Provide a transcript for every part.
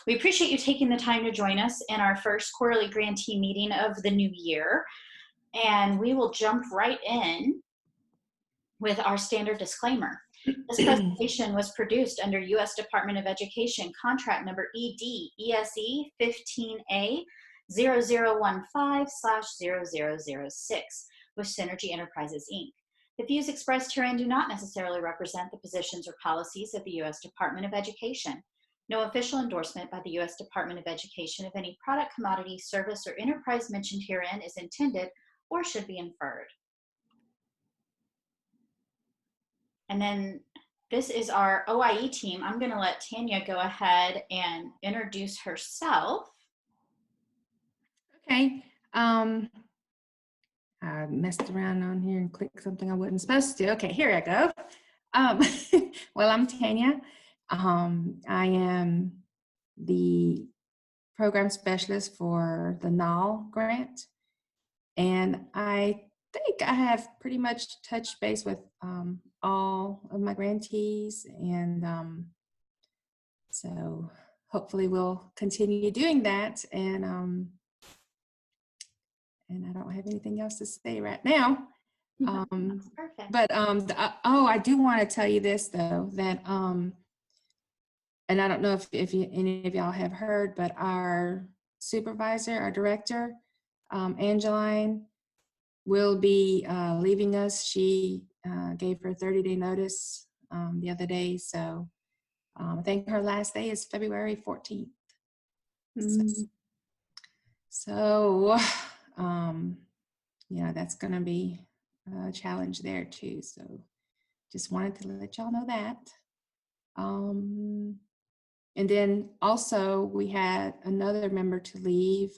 We appreciate you taking the time to join us in our first quarterly grantee meeting of the new year. And we will jump right in with our standard disclaimer. This presentation was produced under U.S. Department of Education contract number ED ESE 15A 0015/0006 with Synergy Enterprises, Inc. The views expressed herein do not necessarily represent the positions or policies of the U.S. Department of Education. No official endorsement by the U.S. Department of Education of any product, commodity, service, or enterprise mentioned herein is intended or should be inferred. And then this is our OIE team. I'm going to let Tanya go ahead and introduce herself. Okay. I messed around on here and clicked something I wasn't supposed to. Okay, here I go. Well, I'm Tanya. I am the program specialist for the NAL grant. And I think I have pretty much touched base with all of my grantees, and so hopefully we'll continue doing that. And I don't have anything else to say right now. Perfect. But I do want to tell you this though, that and I don't know if any of y'all have heard, but our supervisor, our director, Angeline, will be leaving us. She gave her 30-day notice the other day, so I think her last day is February 14th. So that's going to be a challenge there too. So just wanted to let y'all know that. And then also we had another member to leave,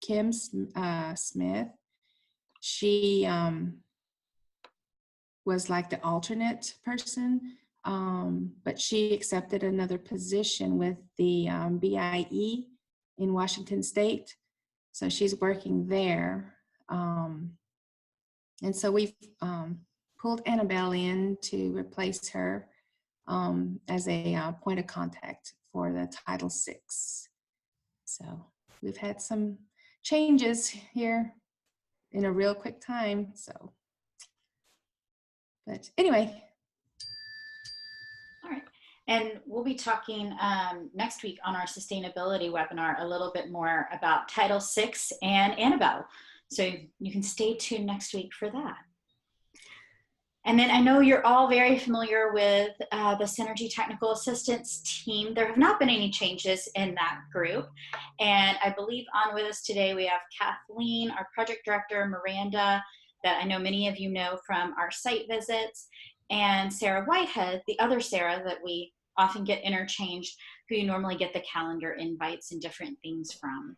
Kim Smith. She was like the alternate person, but she accepted another position with the BIE in Washington State. So she's working there. And so we've pulled Annabelle in to replace her as a point of contact for the Title VI. So we've had some changes here in a real quick time. So, but anyway. All right. And we'll be talking next week on our sustainability webinar a little bit more about Title VI and Annabelle. So you can stay tuned next week for that. And then I know you're all very familiar with the Synergy Technical Assistance team. There have not been any changes in that group. And I believe on with us today we have Kathleen, our project director, Miranda, that I know many of you know from our site visits, and Sarah Whitehead, the other Sarah that we often get interchanged, who you normally get the calendar invites and different things from.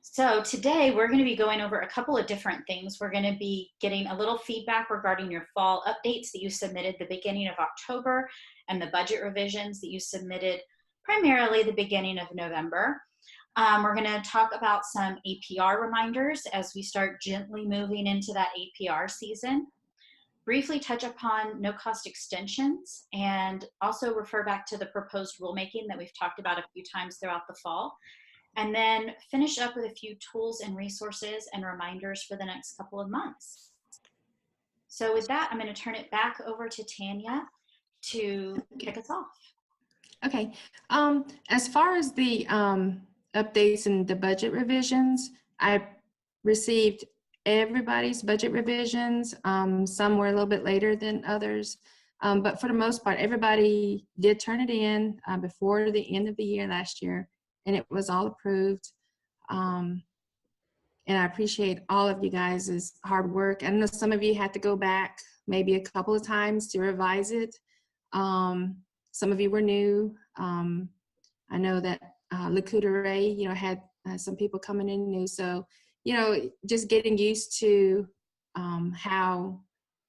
So today we're going to be going over a couple of different things. We're going to be getting a little feedback regarding your fall updates that you submitted the beginning of October and the budget revisions that you submitted primarily the beginning of November. We're going to talk about some APR reminders as we start gently moving into that APR season. Briefly touch upon no-cost extensions and also refer back to the proposed rulemaking that we've talked about a few times throughout the fall. And then finish up with a few tools and resources and reminders for the next couple of months. So with that, I'm going to turn it back over to Tanya to kick us off. Okay. As far as the updates and the budget revisions, I received everybody's budget revisions. Some were a little bit later than others, but for the most part, everybody did turn it in before the end of the year last year. And it was all approved. And I appreciate all of you guys' hard work. I know some of you had to go back maybe a couple of times to revise it. Some of you were new. I know that Lakuta Ray, had some people coming in new. So, just getting used to how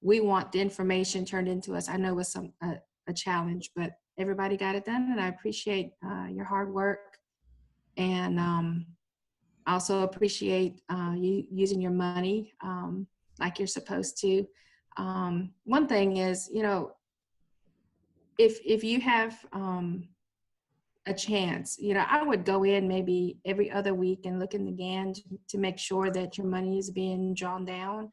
we want the information turned into us. I know it was a challenge, but everybody got it done, and I appreciate your hard work. And I also appreciate you using your money like you're supposed to. One thing is, if you have a chance, I would go in maybe every other week and look in the GAN to make sure that your money is being drawn down.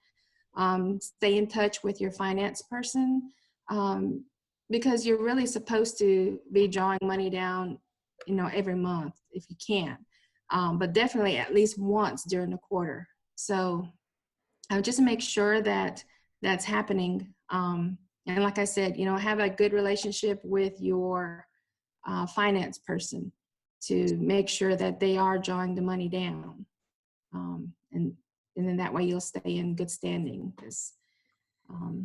Stay in touch with your finance person, because you're really supposed to be drawing money down, every month if you can, but definitely at least once during the quarter. So I would just make sure that that's happening. And like I said, have a good relationship with your finance person to make sure that they are drawing the money down. And then that way you'll stay in good standing, because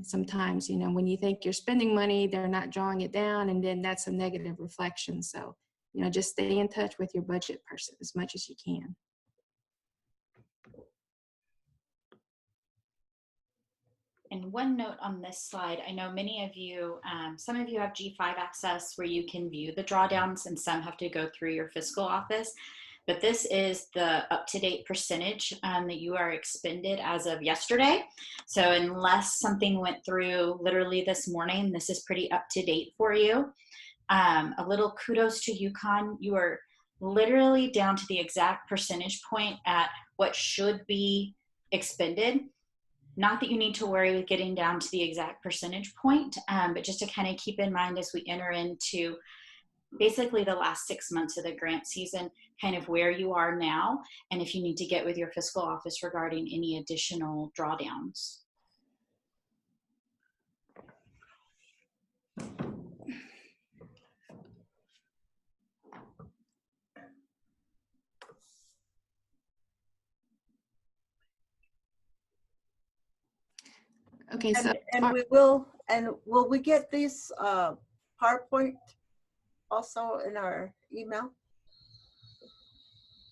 sometimes, when you think you're spending money, they're not drawing it down, and then that's a negative reflection. So, just stay in touch with your budget person as much as you can. And one note on this slide, I know many of you, some of you have G5 access where you can view the drawdowns, and some have to go through your fiscal office. But this is the up-to-date percentage that you are expended as of yesterday. So unless something went through literally this morning, this is pretty up-to-date for you. A little kudos to UConn. You are literally down to the exact percentage point at what should be expended. Not that you need to worry with getting down to the exact percentage point, but just to kind of keep in mind as we enter into basically the last 6 months of the grant season, kind of where you are now, and if you need to get with your fiscal office regarding any additional drawdowns. Okay, so and will we get these PowerPoint also in our email?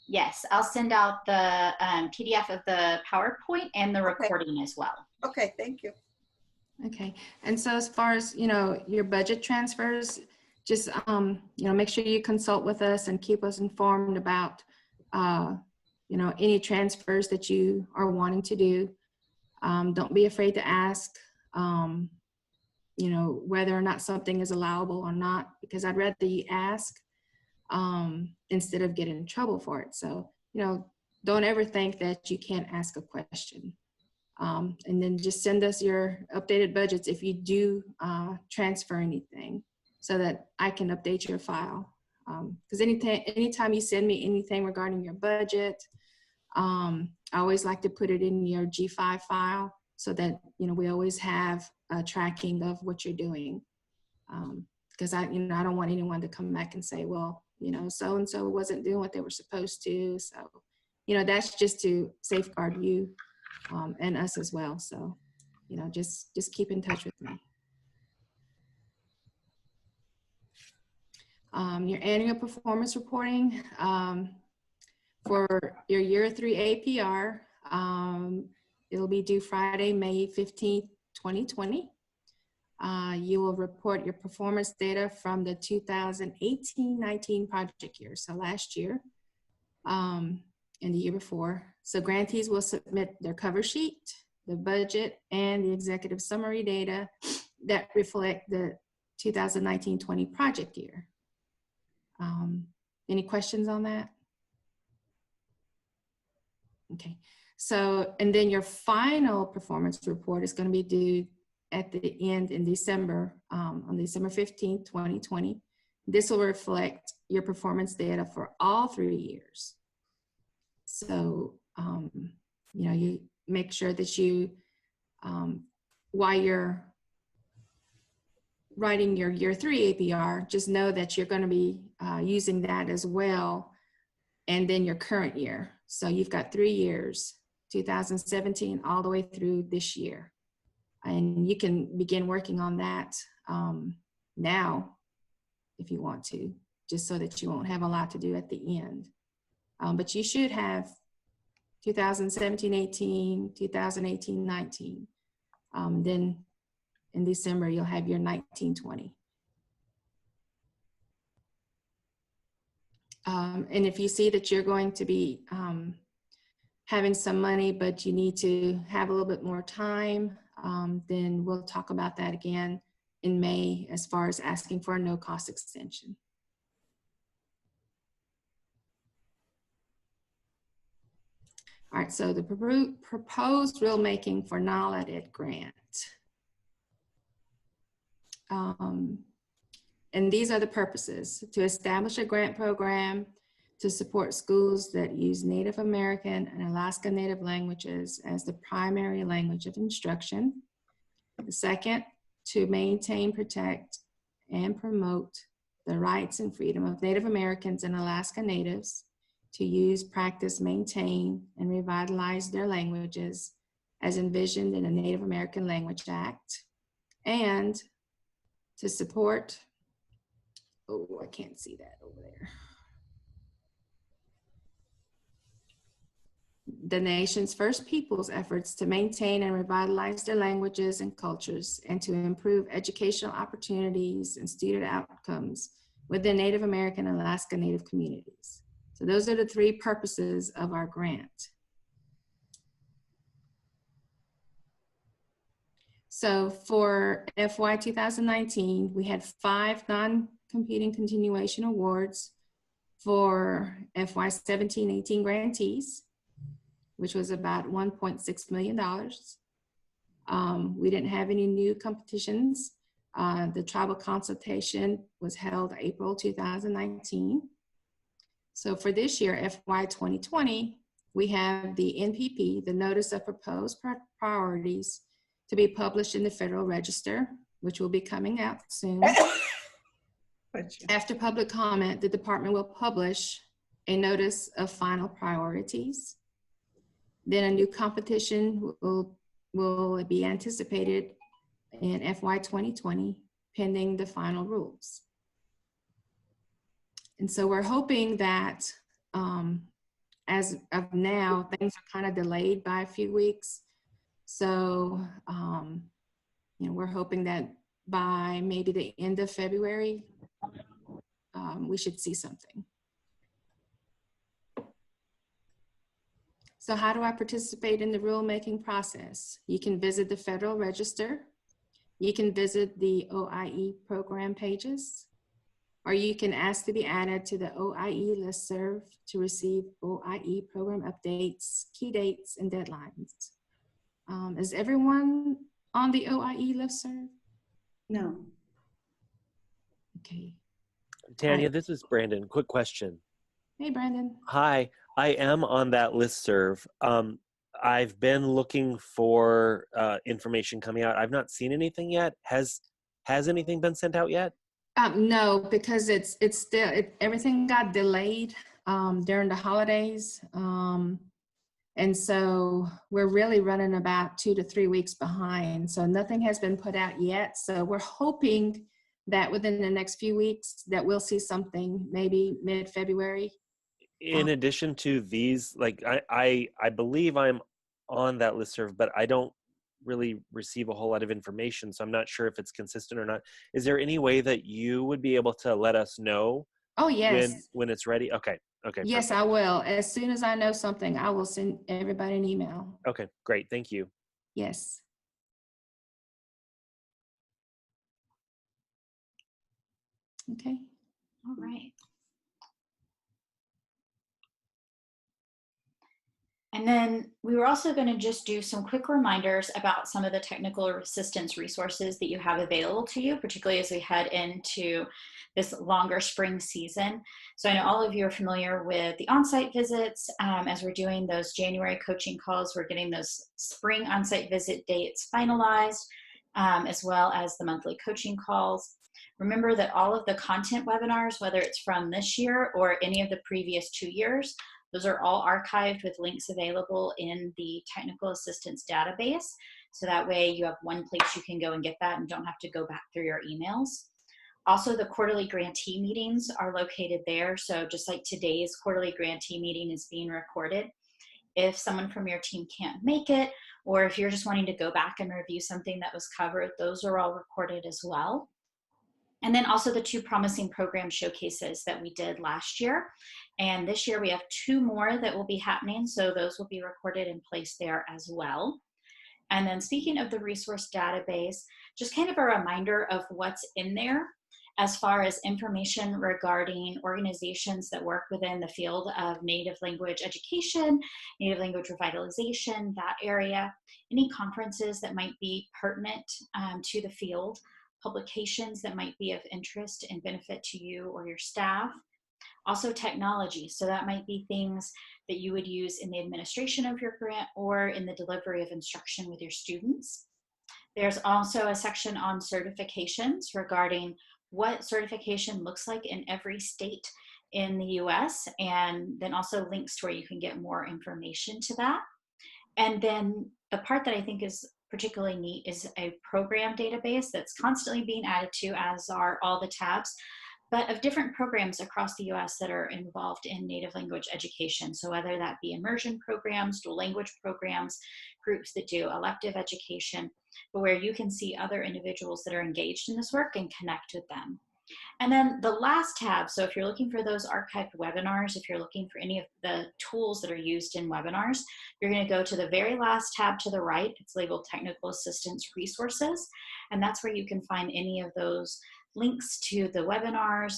Yes, I'll send out the PDF of the PowerPoint and the recording as well. Okay, thank you. Okay, and so as far as, your budget transfers, just, make sure you consult with us and keep us informed about, any transfers that you are wanting to do. Don't be afraid to ask, whether or not something is allowable or not, because I'd rather you ask instead of getting in trouble for it. So, don't ever think that you can't ask a question. And then just send us your updated budgets if you do transfer anything, so that I can update your file. Because anytime you send me anything regarding your budget, I always like to put it in your G5 file, so that, we always have a tracking of what you're doing. Because I don't want anyone to come back and say, well, so-and-so wasn't doing what they were supposed to. So, that's just to safeguard you and us as well. So, just keep in touch with me. Your annual performance reporting for your year 3 APR, it'll be due Friday, May 15th, 2020. You will report your performance data from the 2018-19 project year, so last year, and the year before. So grantees will submit their cover sheet, the budget, and the executive summary data that reflect the 2019-20 project year. Any questions on that? Okay, so, and then your final performance report is going to be due at the end in December, on December 15th, 2020. This will reflect your performance data for all 3 years. So, you make sure that you, while you're writing your year 3 APR, just know that you're going to be using that as well, and then your current year. So you've got 3 years, 2017 all the way through this year. And you can begin working on that now if you want to, just so that you won't have a lot to do at the end. But you should have 2017-18, 2018-19. Then in December, you'll have your 19-20. And if you see that you're going to be having some money, but you need to have a little bit more time, then we'll talk about that again in May as far as asking for a no-cost extension. All right, so the proposed rulemaking for NAL Edit grant. And these are the purposes: to establish a grant program to support schools that use Native American and Alaska Native languages as the primary language of instruction. The second, to maintain, protect, and promote the rights and freedom of Native Americans and Alaska Natives to use, practice, maintain, and revitalize their languages as envisioned in the Native American Language Act. And to support, oh, I can't see that over there, the nation's First Peoples' efforts to maintain and revitalize their languages and cultures, and to improve educational opportunities and student outcomes within Native American and Alaska Native communities. So those are the three purposes of our grant. So for FY 2019, we had 5 non-competing continuation awards for FY 17-18 grantees, which was about $1.6 million. We didn't have any new competitions. The tribal consultation was held April 2019. So for this year, FY 2020, we have the NPP, the Notice of Proposed Priorities, to be published in the Federal Register, which will be coming out soon. After public comment, the department will publish a Notice of Final Priorities. Then a new competition will be anticipated in FY 2020, pending the final rules. And so we're hoping that as of now, things are kind of delayed by a few weeks. So, we're hoping that by maybe the end of February, we should see something. So how do I participate in the rulemaking process? You can visit the Federal Register. You can visit the OIE program pages, or you can ask to be added to the OIE listserv to receive OIE program updates, key dates, and deadlines. Is everyone on the OIE listserv? No. Okay. Tanya, this is Brandon. Quick question. Hey, Brandon. Hi, I am on that listserv. I've been looking for information coming out. I've not seen anything yet. Has anything been sent out yet? No, because it's still, everything got delayed during the holidays. And so we're really running about 2 to 3 weeks behind. So nothing has been put out yet. So we're hoping that within the next few weeks that we'll see something, maybe mid-February. In addition to these, like I believe I'm on that listserv, but I don't really receive a whole lot of information. So I'm not sure if it's consistent or not. Is there any way that you would be able to let us know? Oh, yes. When it's ready? Okay. Okay. Yes, perfect. I will. As soon as I know something, I will send everybody an email. Okay, great. Thank you. Yes. Okay. All right. And then we were also going to just do some quick reminders about some of the technical assistance resources that you have available to you, particularly as we head into this longer spring season. So I know all of you are familiar with the on-site visits. As we're doing those January coaching calls, we're getting those spring on-site visit dates finalized, as well as the monthly coaching calls. Remember that all of the content webinars, whether it's from this year or any of the previous 2 years, those are all archived with links available in the technical assistance database. So that way you have one place you can go and get that and don't have to go back through your emails. Also, the quarterly grantee meetings are located there. So just like today's quarterly grantee meeting is being recorded, if someone from your team can't make it, or if you're just wanting to go back and review something that was covered, those are all recorded as well. And then also the 2 promising program showcases that we did last year. And this year we have 2 more that will be happening. So those will be recorded and placed there as well. And then speaking of the resource database, just kind of a reminder of what's in there. as far as information regarding organizations that work within the field of native language education, native language revitalization, that area, any conferences that might be pertinent to the field, publications that might be of interest and benefit to you or your staff. Also technology, so that might be things that you would use in the administration of your grant or in the delivery of instruction with your students. There's also a section on certifications regarding what certification looks like in every state in the US, and then also links to where you can get more information to that. And then the part that I think is particularly neat is a program database that's constantly being added to, as are all the tabs, but of different programs across the US that are involved in native language education. So whether that be immersion programs, dual language programs, groups that do elective education, but where you can see other individuals that are engaged in this work and connect with them. And then the last tab, so if you're looking for those archived webinars, if you're looking for any of the tools that are used in webinars, you're going to go to the very last tab to the right. It's labeled Technical Assistance Resources, and that's where you can find any of those links to the webinars,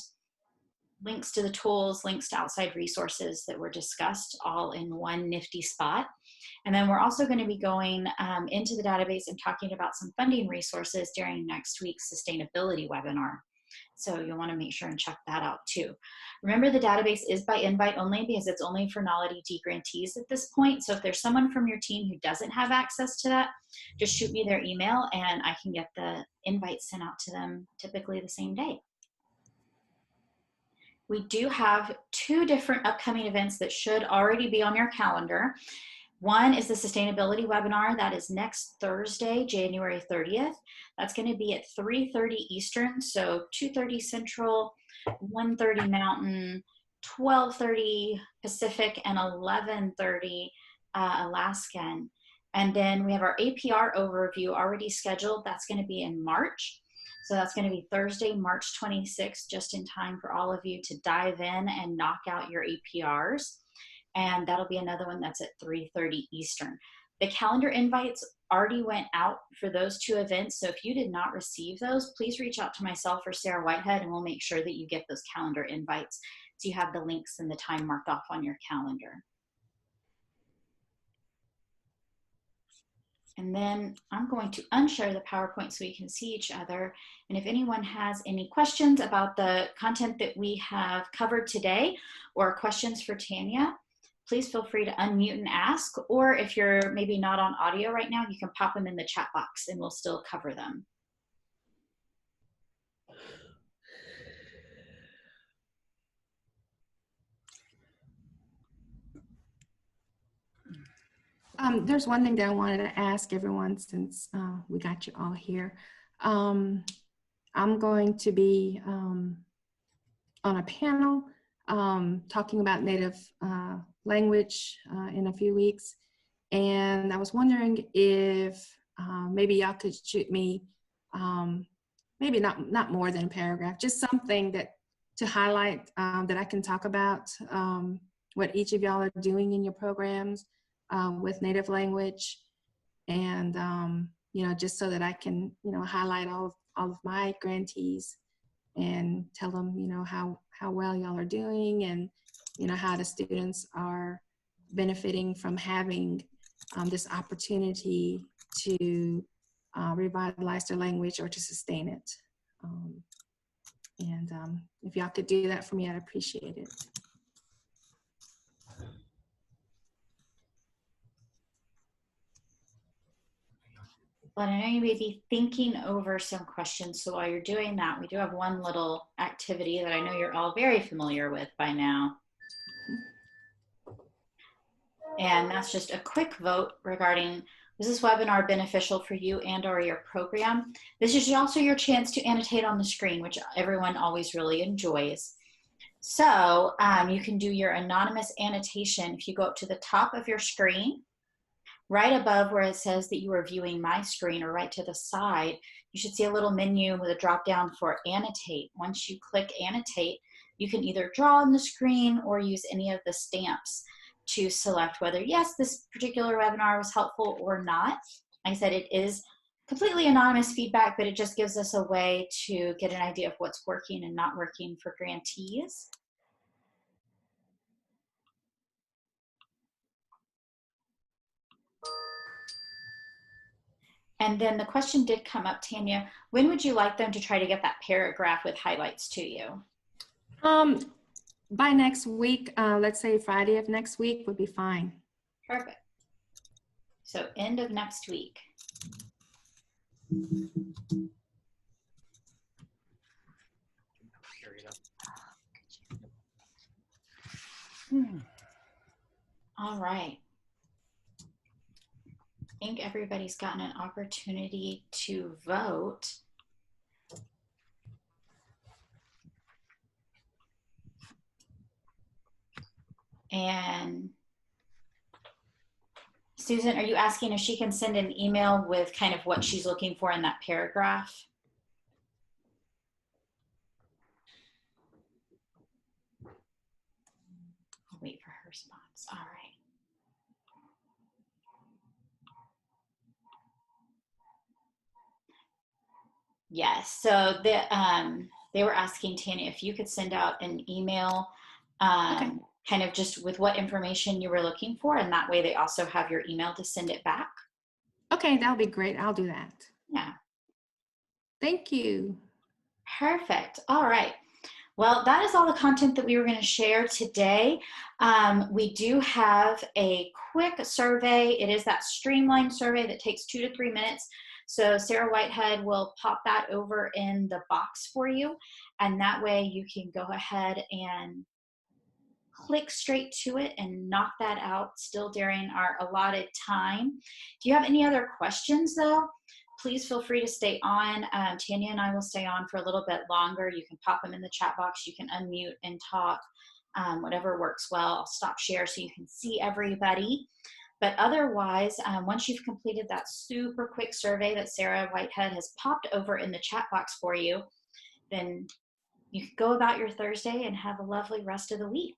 links to the tools, links to outside resources that were discussed, all in one nifty spot. And then we're also going to be going into the database and talking about some funding resources during next week's sustainability webinar. So you'll want to make sure and check that out too. Remember, the database is by invite only because it's only for NAL-ED grantees at this point. So if there's someone from your team who doesn't have access to that, just shoot me their email and I can get the invite sent out to them typically the same day. We do have two different upcoming events that should already be on your calendar. One is the sustainability webinar that is next Thursday, January 30th. That's going to be at 3:30 Eastern, so 2:30 Central, 1:30 Mountain, 12:30 Pacific, and 11:30 Alaskan. And then we have our APR overview already scheduled. That's going to be in March. So that's going to be Thursday, March 26th, just in time for all of you to dive in and knock out your APRs. And that'll be another one that's at 3:30 Eastern. The calendar invites already went out for those two events. So if you did not receive those, please reach out to myself or Sarah Whitehead and we'll make sure that you get those calendar invites so you have the links and the time marked off on your calendar. And then I'm going to unshare the PowerPoint so we can see each other. And if anyone has any questions about the content that we have covered today or questions for Tanya, please feel free to unmute and ask. Or if you're maybe not on audio right now, you can pop them in the chat box and we'll still cover them. There's one thing that I wanted to ask everyone since we got you all here. I'm going to be on a panel talking about native language in a few weeks. And I was wondering if maybe y'all could shoot me, maybe not more than a paragraph, just something that to highlight that I can talk about what each of y'all are doing in your programs with native language, and you know, just so that I can, you know, highlight all of my grantees and tell them, you know, how well y'all are doing, and you know, how the students are benefiting from having this opportunity to revitalize their language or to sustain it. If y'all could do that for me, I'd appreciate it. But I know you may be thinking over some questions. So while you're doing that, we do have one little activity that I know you're all very familiar with by now. And that's just a quick vote regarding, was this webinar beneficial for you and or your program? This is also your chance to annotate on the screen, which everyone always really enjoys. So you can do your anonymous annotation if you go up to the top of your screen. Right above where it says that you are viewing my screen, or right to the side, you should see a little menu with a drop down for annotate. Once you click annotate, you can either draw on the screen or use any of the stamps to select whether, yes, this particular webinar was helpful or not. Like I said, it is completely anonymous feedback, but it just gives us a way to get an idea of what's working and not working for grantees. And then the question did come up, Tanya, when would you like them to try to get that paragraph with highlights to you? By next week, let's say Friday of next week would be fine. Perfect. So end of next week. All right. I think everybody's gotten an opportunity to vote. And Susan, are you asking if she can send an email with kind of what she's looking for in that paragraph? I'll wait for her response. All right. Yes, so they were asking Tanya if you could send out an email Okay. kind of just with what information you were looking for, and that way they also have your email to send it back. Okay, that'll be great. I'll do that. Yeah. Thank you. Perfect. All right. Well, that is all the content that we were going to share today. We do have a quick survey. It is that streamlined survey that takes 2 to 3 minutes. So Sarah Whitehead will pop that over in the box for you. And that way you can go ahead and click straight to it and knock that out still during our allotted time. If you have any other questions though, please feel free to stay on. Tanya and I will stay on for a little bit longer. You can pop them in the chat box. You can unmute and talk, whatever works well. I'll stop share so you can see everybody. But otherwise, once you've completed that super quick survey that Sarah Whitehead has popped over in the chat box for you, then you can go about your Thursday and have a lovely rest of the week.